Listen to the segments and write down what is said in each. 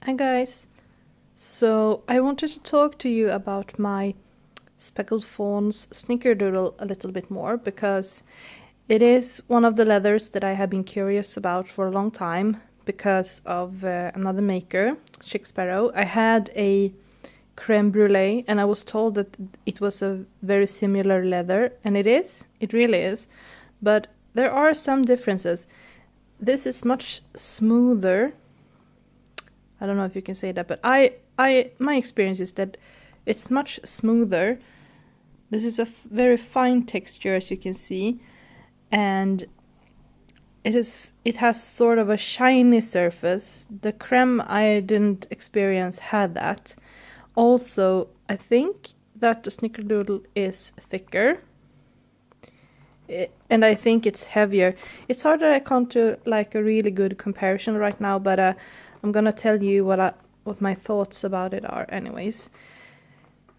Hi guys! So I wanted to talk to you about my Speckled Fawns snickerdoodle a little bit more because it is one of the leathers that I have been curious about for a long time because of another maker, Chick Sparrow. I had a creme brulee and I was told that it was a very similar leather, and it is, it really is, but there are some differences. This is much smoother. I don't know if you can say that, but my experience is that it's much smoother. This is a very fine texture, as you can see, and it has sort of a shiny surface. The creme I didn't experience had that. Also, I think that the snickerdoodle is thicker, and I think it's heavier. It's hard that I can't do like a really good comparison right now, but I'm gonna tell you what my thoughts about it are anyways.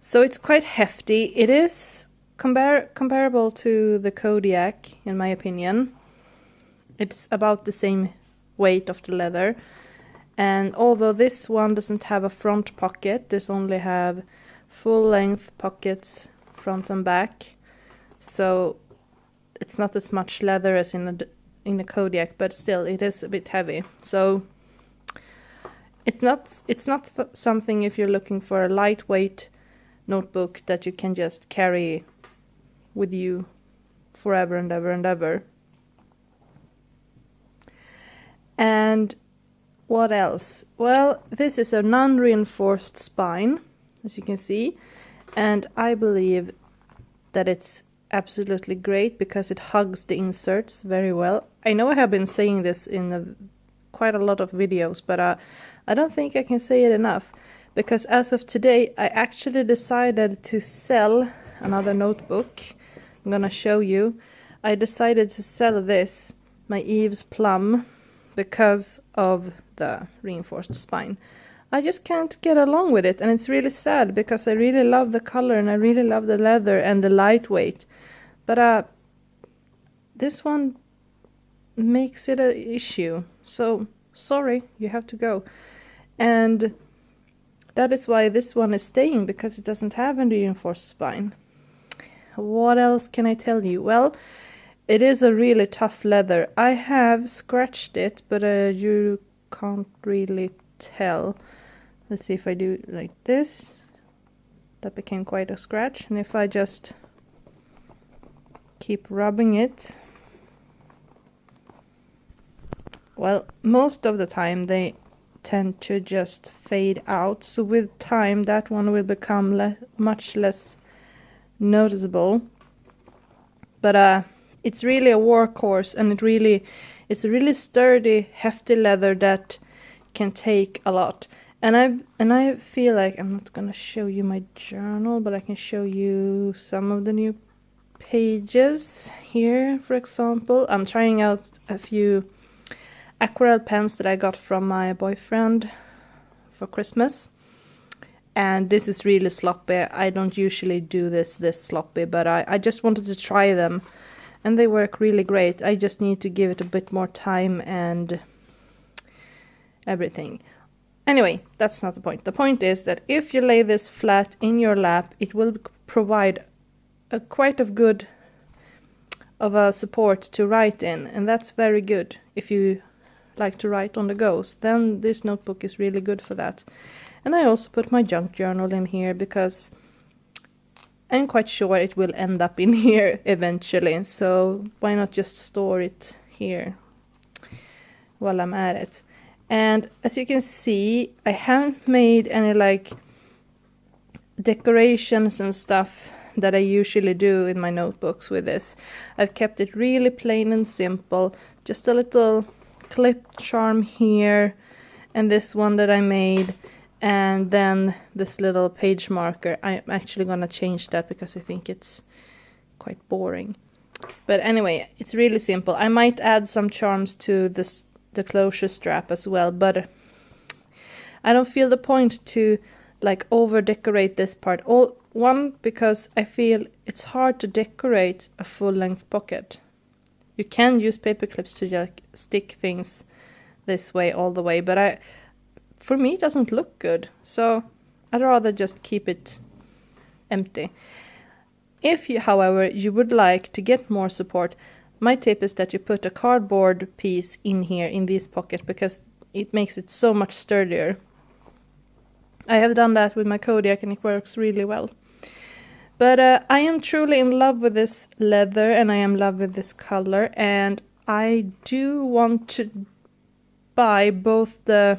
So it's quite hefty. It is comparable to the Kodiak in my opinion. It's about the same weight of the leather, and although this one doesn't have a front pocket, this only have full length pockets front and back, so it's not as much leather as in the Kodiak, but still it is a bit heavy. So it's not something if you're looking for a lightweight notebook that you can just carry with you forever and ever and ever. And what else? Well, this is a non-reinforced spine, as you can see, and I believe that it's absolutely great because it hugs the inserts very well. I know I have been saying this in quite a lot of videos, but I don't think I can say it enough, because as of today I actually decided to sell another notebook. I'm gonna show you. I decided to sell this, my Eve's Plum, because of the reinforced spine. I just can't get along with it, and it's really sad because I really love the color and I really love the leather and the lightweight, but this one makes it an issue, so sorry, you have to go. And that is why this one is staying, because it doesn't have a reinforced spine. What else can I tell you? Well, it is a really tough leather. I have scratched it, but you can't really tell. Let's see if I do like this. That became quite a scratch. And if I just keep rubbing it, well, most of the time they tend to just fade out. So with time that one will become much less noticeable. But it's really a workhorse, and it's a really sturdy, hefty leather that can take a lot. And I feel like, I'm not gonna show you my journal, but I can show you some of the new pages here. For example, I'm trying out a few aquarelle pens that I got from my boyfriend for Christmas, and this is really sloppy. I don't usually do this sloppy, but I just wanted to try them, and they work really great. I just need to give it a bit more time and everything. Anyway, that's not the point. The point is that if you lay this flat in your lap, it will provide quite a good of a support to write in, and that's very good if you like to write on the go. Then this notebook is really good for that. And I also put my junk journal in here because I'm quite sure it will end up in here eventually, so why not just store it here while I'm at it. And as you can see, I haven't made any like decorations and stuff that I usually do in my notebooks with this. I've kept it really plain and simple, just a little clip charm here, and this one that I made, and then this little page marker. I'm actually gonna change that because I think it's quite boring. But anyway, it's really simple. I might add some charms to the closure strap as well, but I don't feel the point to like over decorate this part. One, because I feel it's hard to decorate a full length pocket. You can use paper clips to like stick things this way all the way, but for me it doesn't look good. So I'd rather just keep it empty. If you, however, you would like to get more support, my tip is that you put a cardboard piece in here in this pocket, because it makes it so much sturdier. I have done that with my Kodiak and it works really well. But I am truly in love with this leather, and I am in love with this color, and I do want to buy both the,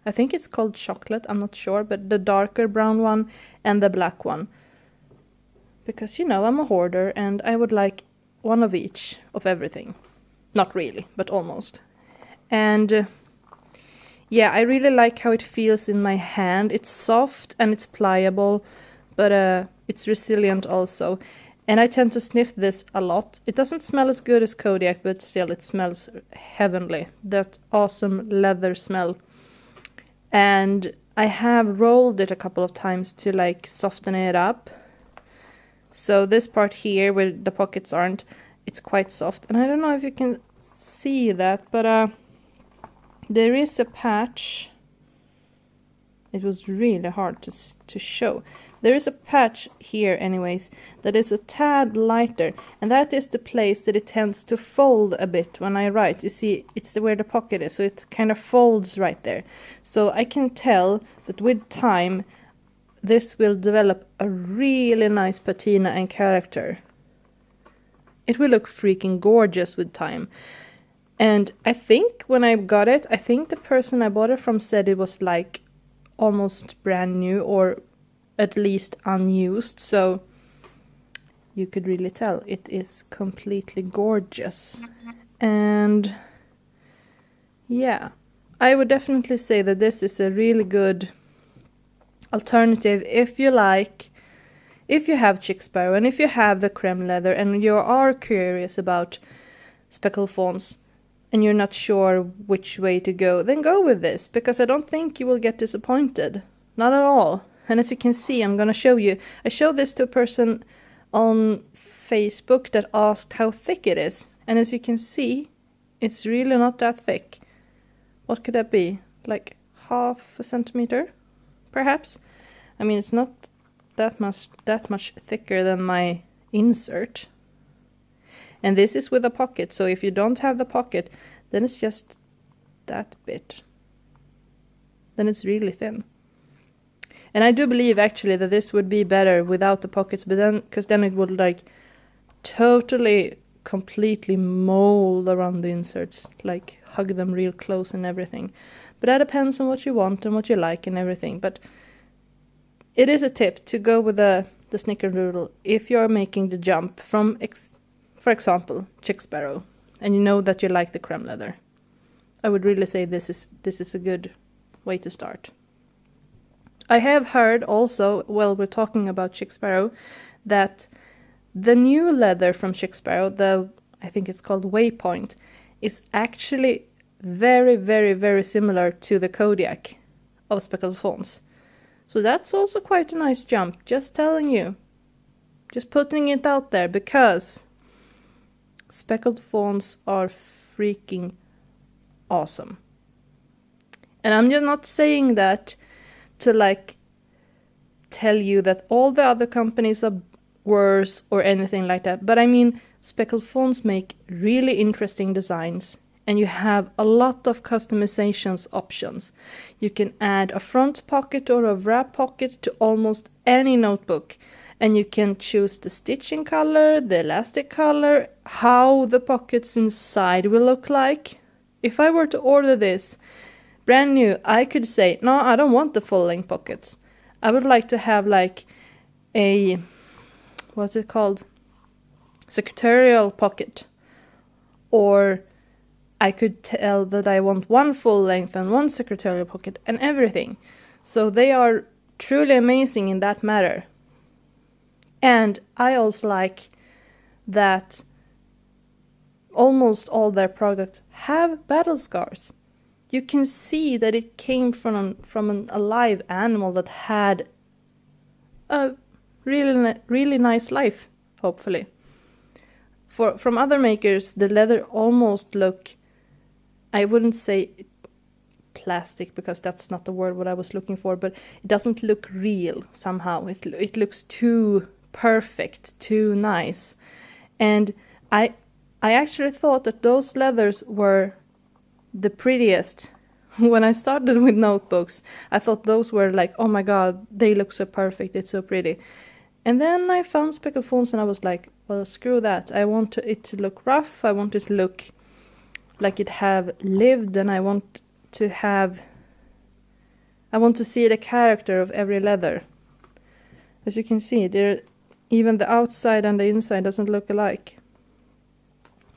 I think it's called chocolate, I'm not sure, but the darker brown one and the black one. Because, you know, I'm a hoarder and I would like one of each of everything. Not really, but almost. And yeah, I really like how it feels in my hand. It's soft and it's pliable, but it's resilient also. And I tend to sniff this a lot. It doesn't smell as good as Kodiak, but still it smells heavenly. That awesome leather smell. And I have rolled it a couple of times to like soften it up. So this part here where the pockets aren't, it's quite soft. And I don't know if you can see that, but there is a patch. It was really hard to show. There is a patch here anyways that is a tad lighter, and that is the place that it tends to fold a bit when I write. You see, it's where the pocket is, so it kind of folds right there. So I can tell that with time this will develop a really nice patina and character. It will look freaking gorgeous with time. And I think when I got it, I think the person I bought it from said it was like almost brand new, or at least unused, so you could really tell it is completely gorgeous. And yeah, I would definitely say that this is a really good alternative if you have chick sparrow and if you have the creme leather and you are curious about speckled fawns and you're not sure which way to go, then go with this, because I don't think you will get disappointed. Not at all. And as you can see, I'm gonna show you. I showed this to a person on Facebook that asked how thick it is. And as you can see, it's really not that thick. What could that be? Like half a centimeter, perhaps? I mean, it's not that much thicker than my insert. And this is with a pocket, so if you don't have the pocket, then it's just that bit. Then it's really thin. And I do believe actually that this would be better without the pockets, but then, because then it would like totally, completely mold around the inserts, like hug them real close and everything. But that depends on what you want and what you like and everything. But it is a tip to go with the snickerdoodle if you're making the jump from, for example, chick sparrow, and you know that you like the creme leather. I would really say this is a good way to start. I have heard also, while we're talking about chick sparrow, that the new leather from chick sparrow, I think it's called Waypoint, is actually very, very, very similar to the Kodiak of speckled fawns. So that's also quite a nice jump, just telling you. Just putting it out there, because speckled fawns are freaking awesome. And I'm just not saying that to like tell you that all the other companies are worse or anything like that. But I mean, speckled fawns make really interesting designs, and you have a lot of customizations options. You can add a front pocket or a wrap pocket to almost any notebook, and you can choose the stitching color, the elastic color, how the pockets inside will look like. If I were to order this brand new, I could say, no, I don't want the full length pockets. I would like to have like a, what's it called? Secretarial pocket. Or I could tell that I want one full length and one secretarial pocket and everything. So they are truly amazing in that matter. And I also like that almost all their products have battle scars. You can see that it came from an alive animal that had a really nice life, hopefully. From other makers, the leather almost look, I wouldn't say plastic, because that's not the word what I was looking for, but it doesn't look real somehow. It looks too perfect, too nice. And I actually thought that those leathers were the prettiest. When I started with notebooks, I thought those were like, oh my god, they look so perfect, it's so pretty. And then I found Speckled fawns and I was like, well, screw that. I want it to look rough, I want it to look like it have lived, and I want to see the character of every leather. As you can see, even the outside and the inside doesn't look alike.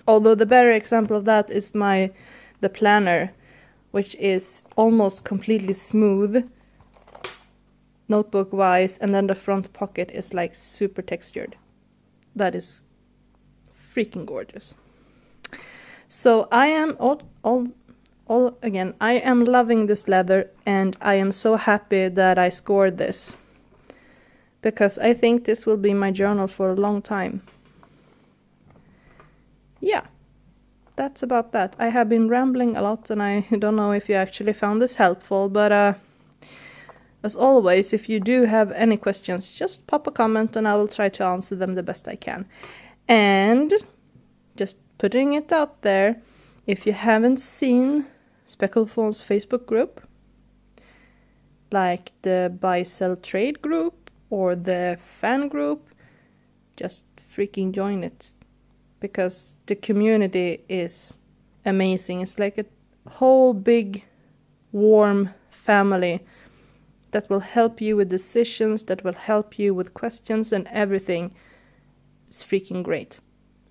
Although the better example of that is the planner, which is almost completely smooth, notebook wise, and then the front pocket is like super textured. That is freaking gorgeous. So I am I am loving this leather, and I am so happy that I scored this, because I think this will be my journal for a long time. Yeah, that's about that. I have been rambling a lot, and I don't know if you actually found this helpful, but as always, if you do have any questions, just pop a comment and I will try to answer them the best I can. And just putting it out there, if you haven't seen Speckled Fawns Facebook group, like the Buy Sell Trade group or the fan group, just freaking join it, because the community is amazing. It's like a whole big warm family that will help you with decisions, that will help you with questions and everything. It's freaking great.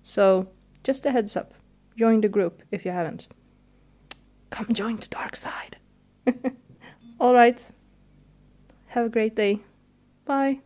So just a heads up, join the group if you haven't. Come join the dark side. All right. Have a great day. Bye.